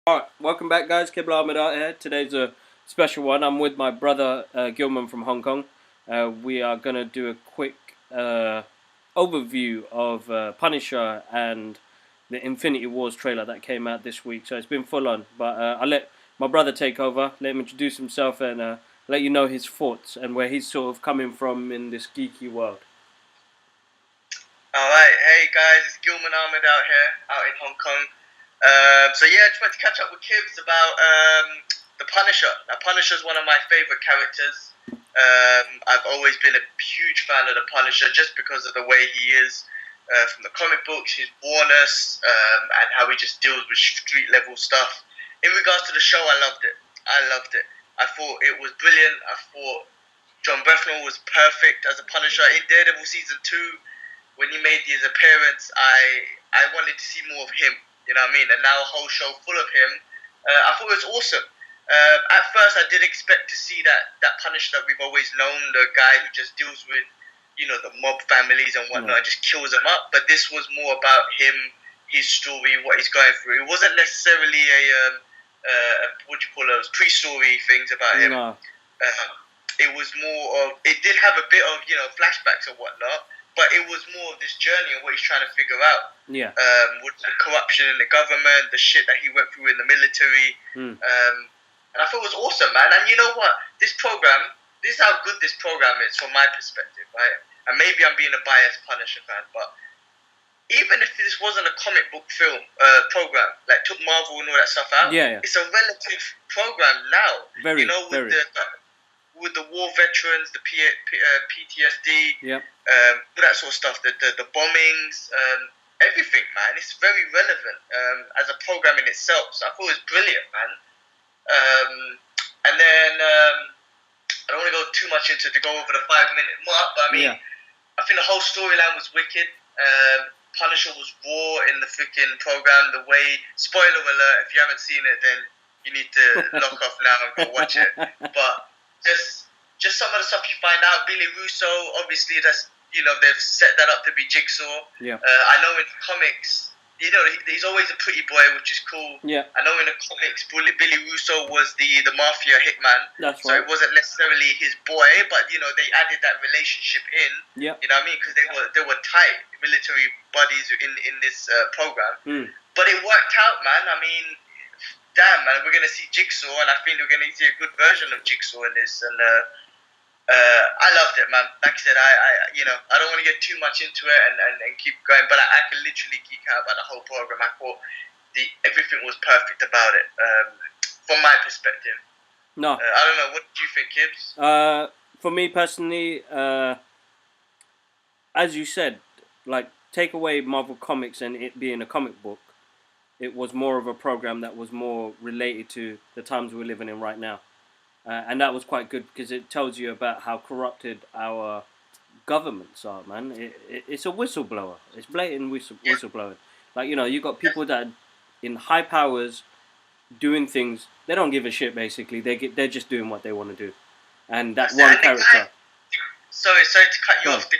Alright, welcome back guys, Kibla Ahmed out here. Today's a special one. I'm with my brother Gilman from Hong Kong. We are going to do a quick overview of Punisher and the Infinity Wars trailer that came out this week. So it's been full on, but I'll let my brother take over, let him introduce himself and let you know his thoughts and where he's sort of coming from in this geeky world. Alright, hey guys, it's Gilman Ahmed out here, out in Hong Kong. So yeah, I just wanted to catch up with Kibbs about the Punisher. Now, Punisher is one of my favourite characters. I've always been a huge fan of the Punisher just because of the way he is from the comic books, his rawness, and how he just deals with street level stuff. In regards to the show, I loved it. I thought it was brilliant. I thought John Brethnall was perfect as a Punisher. In Daredevil season 2, when he made his appearance, I wanted to see more of him. You know what I mean? And now a whole show full of him. I thought it was awesome. At first, I did expect to see that Punisher that we've always known, the guy who just deals with, the mob families and whatnot, and just kills them up. But this was more about him, his story, what he's going through. It wasn't necessarily what do you call those, pre-story things about him. No. It was more of, it did have a bit of, flashbacks and whatnot. But it was more of this journey and what he's trying to figure out. Yeah. With the corruption in the government, the shit that he went through in the military. And I thought it was awesome, man. And you know what? This is how good this program is from my perspective, right? And maybe I'm being a biased Punisher fan, but even if this wasn't a comic book film program, like took Marvel and all that stuff out, it's a relative program now. Very. With the war veterans, the PTSD, all that sort of stuff, the bombings, everything, man. It's very relevant as a program in itself. So I thought it was brilliant, man. And then I don't want to go too much into to go over the 5-minute mark, but I mean, I think the whole storyline was wicked. Punisher was raw in the freaking program. The way, spoiler alert, if you haven't seen it, then you need to lock off now and go watch it. But just some of the stuff you find out. Billy Russo, obviously, that's they've set that up to be Jigsaw. I know in the comics, he's always a pretty boy, which is cool. I know in the comics, Billy Russo was the mafia hitman. That's so right. It wasn't necessarily his boy, but they added that relationship in. You know what I mean? Because they were tight military buddies in this program. But it worked out, man. I mean, damn, man, we're going to see Jigsaw, and I think we're going to see a good version of Jigsaw in this. And I loved it, man. Like I said, I don't want to get too much into it and keep going, but I can literally geek out about the whole program. I thought everything was perfect about it, from my perspective. No. I don't know. What do you think, Gibbs? For me personally, as you said, like, take away Marvel Comics and it being a comic book, it was more of a program that was more related to the times we're living in right now. And that was quite good because it tells you about how corrupted our governments are, man. It's a whistleblower. It's blatant whistleblowing. Like, you got people that are in high powers doing things. They don't give a shit, basically. They're just doing what they want to do. And that one character... Sorry to cut you off.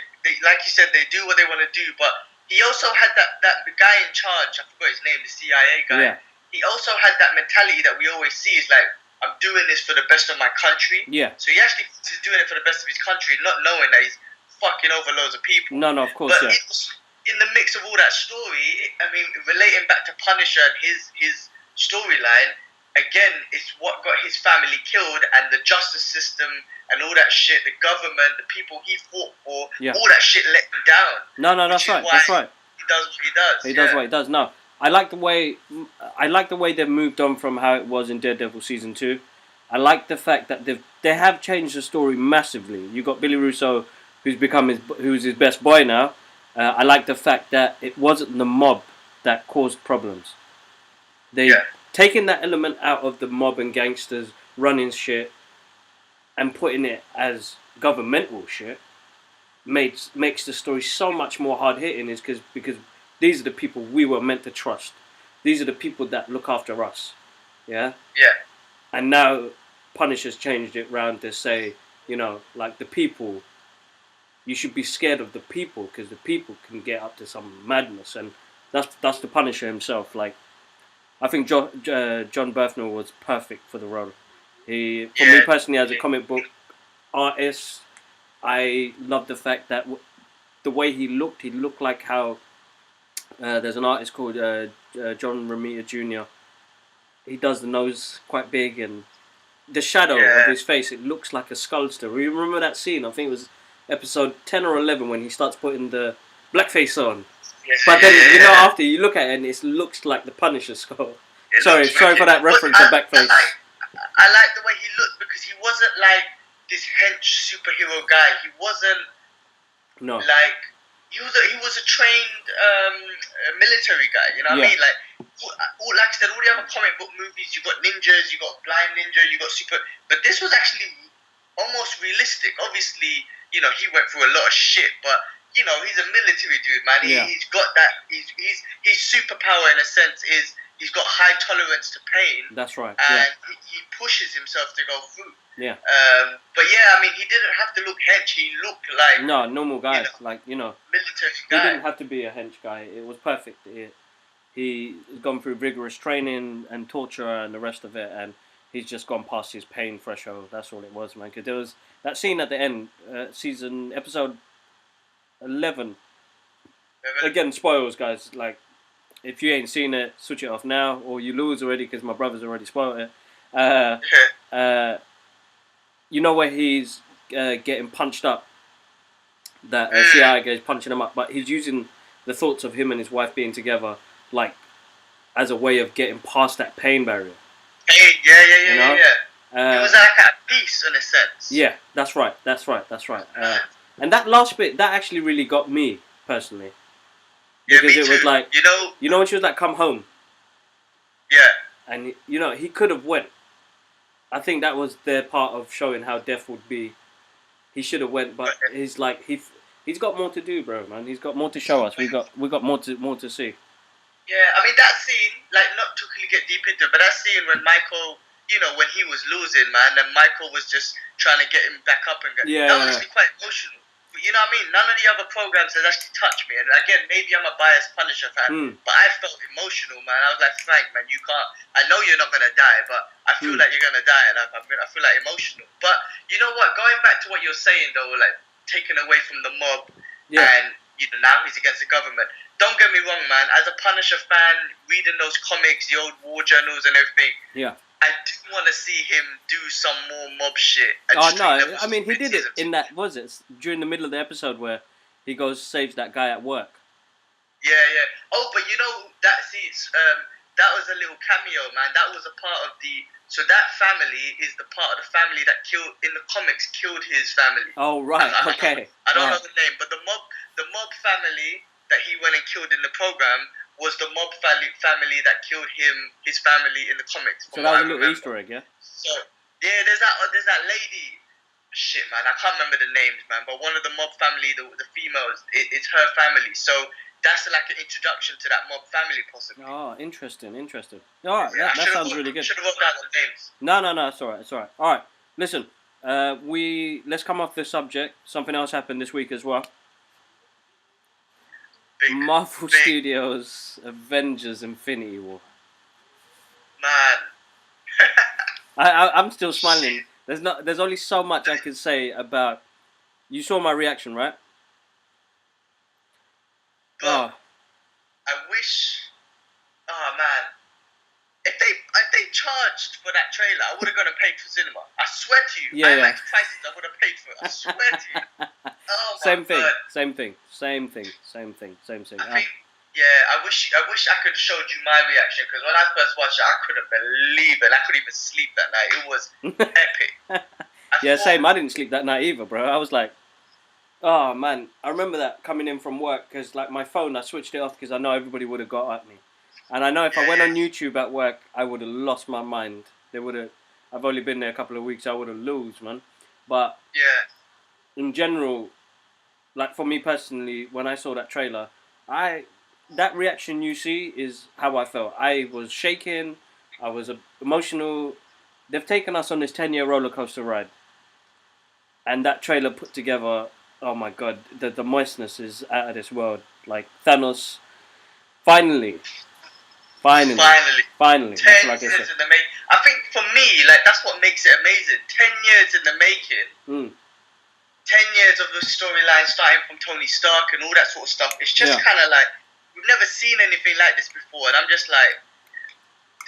Like you said, they do what they want to do, but he also had that guy in charge, I forgot his name, the CIA guy. He also had that mentality that we always see is like, I'm doing this for the best of my country. So he actually is doing it for the best of his country, not knowing that he's fucking over loads of people. No, of course, but in the mix of all that story, relating back to Punisher and his storyline, again, it's what got his family killed and the justice system and all that shit, the government, the people he fought for, all that shit let him down. No, that's right. That's right. He does what he does. He does what he does. No. I like the way they've moved on from how it was in Daredevil season 2. I like the fact that they have changed the story massively. You got Billy Russo, who's his best boy now. I like the fact that it wasn't the mob that caused problems. They've taken that element out of the mob and gangsters running shit and putting it as governmental shit. Makes the story so much more hard hitting because these are the people we were meant to trust. These are the people that look after us. Yeah? And now Punisher's changed it round to say, like the people, you should be scared of the people because the people can get up to some madness. And that's the Punisher himself. Like, I think John Bernthal was perfect for the role. For me Yeah, personally, as a comic book artist, I love the fact that the way he looked like how there's an artist called John Romita Jr. He does the nose quite big and the shadow of yeah, his face. It looks like a skullster. You remember that scene? I think it was episode 10 or 11 when he starts putting the blackface on. yeah, But yeah, then yeah, you know yeah. after you look at it and it looks like the Punisher skull. It Sorry, looks sorry for wicked. that But reference to blackface. I like the way he looked because he wasn't like this hench superhero guy. He wasn't No. like he was a trained military guy. You know what I Yeah. mean? Like like I said, all the other comic book movies, you got ninjas, you got blind ninja, you got super. But this was actually almost realistic. Obviously, he went through a lot of shit, but he's a military dude, man. Yeah. He's got that. His superpower in a sense is he's got high tolerance to pain, That's right. and Yeah. he pushes himself to go through. Yeah. But yeah, I mean, he didn't have to look hench. He looked like No, normal guy. military He guy. didn't have to be a hench guy. It was perfect. He's gone through rigorous training and torture and the rest of it, and he's just gone past his pain threshold. That's all it was, man. Because there was that scene at the end, episode 11. Again, spoilers, guys. Like, if you ain't seen it, switch it off now, or you lose already because my brother's already spoiled it. You know where he's getting punched up. That CIA guy's punching him up, but he's using the thoughts of him and his wife being together, like, as a way of getting past that pain barrier. Hey, yeah. It was like at peace in a sense. Yeah, that's right. And that last bit, that actually really got me personally, Yeah, because me it too. was like, you know, when she was like, "Come home," yeah, and he could have went. I think that was their part of showing how death would be. He should have went, but he's like he's got more to do, bro, man. He's got more to show us. We got more to see. yeah. I mean that scene, like not to really get deep into it, but that scene when Michael, when he was losing, man, and Michael was just trying to get him back up and Yeah, that was actually quite emotional. You know what I mean? None of the other programs has actually touched me. And again, maybe I'm a biased Punisher fan, but I felt emotional, man. I was like, Frank, man, you can't. I know you're not gonna die, but I feel like you're gonna die, and I feel like emotional. But you know what? Going back to what you're saying though, like taken away from the mob, and now he's against the government. Don't get me wrong, man. As a Punisher fan, reading those comics, the old war journals and everything, I do want to see him do some more mob shit. Oh no! I mean, he did it in that. Was it during the middle of the episode where he goes saves that guy at work? Yeah. Oh, but that that was a little cameo, man. That was a part of the. So that family is the part of the family that killed in the comics killed his family. Oh right, okay. I don't know the name, but the mob family that he went and killed in the program was the mob family that killed his family in the comics. So that was a little Easter egg, yeah. So yeah, there's that lady. Shit, man, I can't remember the names, man. But one of the mob family, the females, it's her family. So that's like an introduction to that mob family, possibly. Oh, interesting. All right, that sounds really good. Should have wrote down the names. No, it's all right. All right, listen. Let's come off the subject. Something else happened this week as well. Marvel Studios Avengers Infinity War. Man. I'm still smiling. There's only so much I can say about. You saw my reaction, right? I wish. Oh man. If they charged for that trailer, I would have gone and paid for cinema. I swear to you. Yeah. IMAX prices, I would have paid for it. I swear to you. Oh my Same thing. God. Same thing. I wish I could have showed you my reaction, because when I first watched it, I couldn't believe it. I couldn't even sleep that night. It was epic. Yeah, same. I didn't sleep that night either, bro. I was like, oh man. I remember that coming in from work, because like my phone, I switched it off because I know everybody would have got at me, and I know if I went on YouTube at work, I would have lost my mind. I've only been there a couple of weeks. I would have lost, man. But in general, like for me personally, when I saw that trailer, that reaction you see is how I felt. I was shaking. I was emotional. They've taken us on this 10-year roller coaster ride, and that trailer put together. Oh my God, the moistness is out of this world. Like Thanos, finally, Finally. Finally. 10 That's like years in the making. I think for me, like, that's what makes it amazing. 10 years in the making. 10 years of the storyline starting from Tony Stark and all that sort of stuff. It's just kind of like, we've never seen anything like this before. And I'm just like,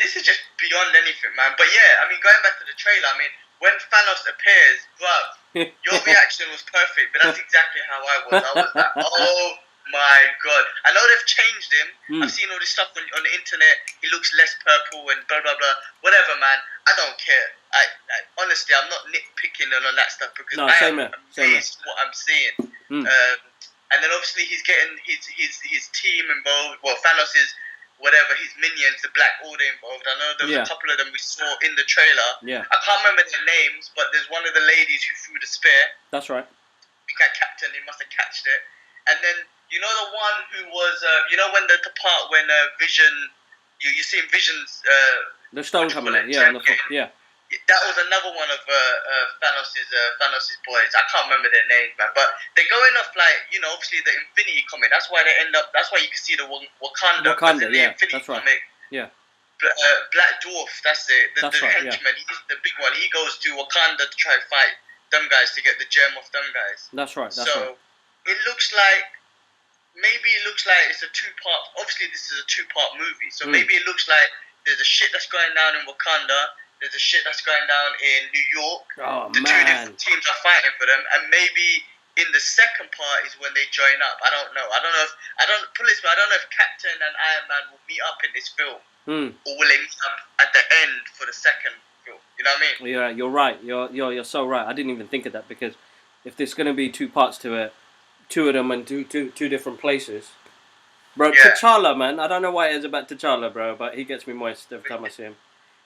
this is just beyond anything, man. But yeah, I mean, going back to the trailer, I mean, when Thanos appears, bruv, your reaction was perfect. But that's exactly how I was. I was like, oh my god. I know they've changed him. I've seen all this stuff on the internet. He looks less purple and blah, blah, blah. Whatever, man. I don't care. I honestly, I'm not nitpicking on that stuff because I am amazed what I'm seeing. And then obviously he's getting his team involved. Well, Thanos is whatever, his minions, the Black Order involved. I know there was a couple of them we saw in the trailer. I can't remember their names, but there's one of the ladies who threw the spear. That's right. I think that captain, he must have catched it. And then, you know the one who was, you know when the part when Vision, you see Vision's... the stone coming out, on the foot, That was another one of Thanos's boys. I can't remember their names, man. But they're going off like, you know, obviously the Infinity comic. That's why they end up. That's why you can see the Wakanda. Wakanda, the Infinity that's right. comic, Black Dwarf. That's it. The right, henchman. He's the big one. He goes to Wakanda to try and fight them guys to get the gem off them guys. That's right. It looks like. Maybe it looks like it's a two-part. Obviously, this is a two-part movie. So maybe it looks like there's a shit that's going down in Wakanda. There's a shit that's going down in New York. The two different teams are fighting for them, and maybe in the second part is when they join up. I don't know. I don't know if Captain and Iron Man will meet up in this film, or will they meet up at the end for the second film? You know what I mean? Yeah, you're right. You're so right. I didn't even think of that because if there's going to be two parts to it, two of them in two different places. Bro, T'Challa, man. I don't know why it is about T'Challa, bro, but he gets me moist every time I see him.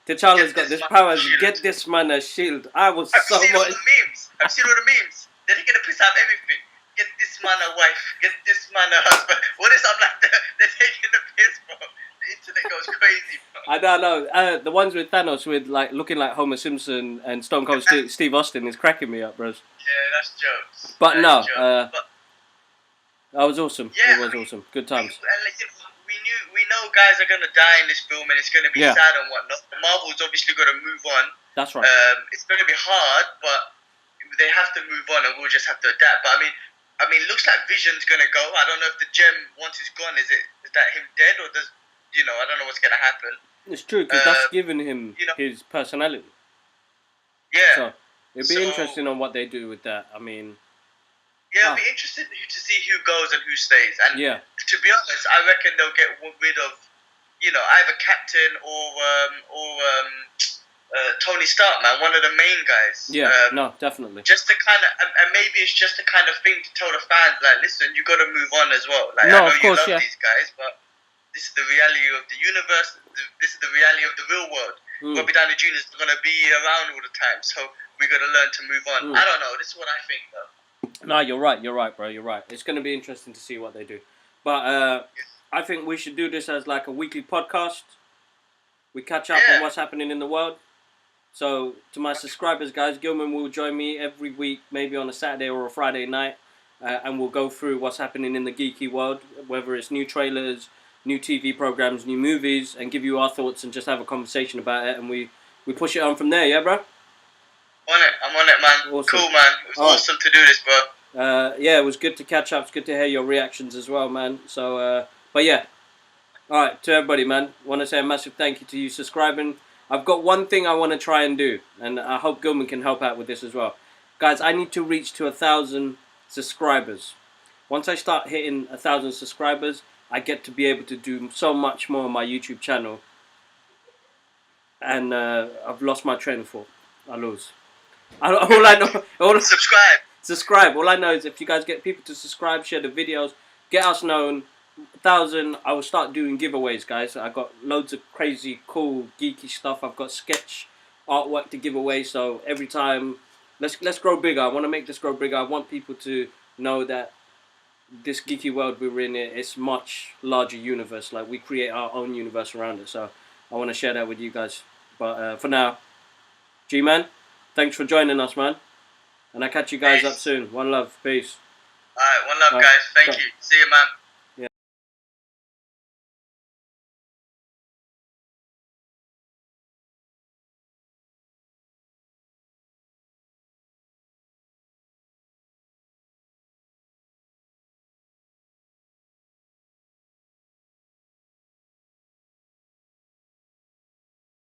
T'Challa's got this powers. Get this man a shield. I've seen all the memes. I've seen all the memes. They're taking a piss out of everything. Get this man a wife. Get this man a husband. What is I'm like? They're taking the piss, bro. The internet goes crazy, bro. I don't know. The ones with Thanos with like looking like Homer Simpson and Stone Cold Steve Austin is cracking me up, bros. Yeah, that's jokes. But that was awesome. Yeah, it was awesome. Good times. We know guys are gonna die in this film, and it's gonna be sad and whatnot. Marvel's obviously gonna move on. That's right. It's gonna be hard, but they have to move on, and we'll just have to adapt. But I mean, looks like Vision's gonna go. I don't know if the gem once it's gone, is that him dead, or does I don't know what's gonna happen. It's true because that's given him his personality. Yeah. So it'd be interesting on what they do with that. I mean. Yeah, I'd be interested to see who goes and who stays. And to be honest, I reckon they'll get rid of, either Captain or Tony Stark, man, one of the main guys. Yeah, no, definitely. Just to kind of, and maybe it's just the kind of thing to tell the fans, like, listen, you got to move on as well. Like, no, I know of course, you love these guys, but this is the reality of the universe. This is the reality of the real world. Robert Downey Jr. is going to be around all the time, so we got to learn to move on. I don't know. This is what I think, though. No, you're right, bro. You're right. It's going to be interesting to see what they do. But I think we should do this as like a weekly podcast. We catch up on what's happening in the world. So to my subscribers, guys, Gilman will join me every week, maybe on a Saturday or a Friday night, and we'll go through what's happening in the geeky world, whether it's new trailers, new TV programs, new movies, and give you our thoughts and just have a conversation about it. And we push it on from there, yeah, bro? I'm on it, man. Awesome. Cool, man. It was awesome to do this, bro. Yeah, it was good to catch up. It's good to hear your reactions as well, man. So, but yeah. All right, to everybody, man. Want to say a massive thank you to you subscribing. I've got one thing I want to try and do, and I hope Gilman can help out with this as well. Guys, I need to reach to 1,000 subscribers. Once I start hitting 1,000 subscribers, I get to be able to do so much more on my YouTube channel. And I've lost my train of thought. I lose. All I know, subscribe. All I know is if you guys get people to subscribe, share the videos, get us known. 1,000, I will start doing giveaways, guys. I got loads of crazy, cool, geeky stuff. I've got sketch artwork to give away. So every time, let's grow bigger. I want to make this grow bigger. I want people to know that this geeky world we're in, it's much larger universe. Like we create our own universe around it. So I want to share that with you guys. But for now, G-Man. Thanks for joining us, man. And I'll catch you guys up soon. One love. Peace. Alright, one love, guys. Thank you. See you, man.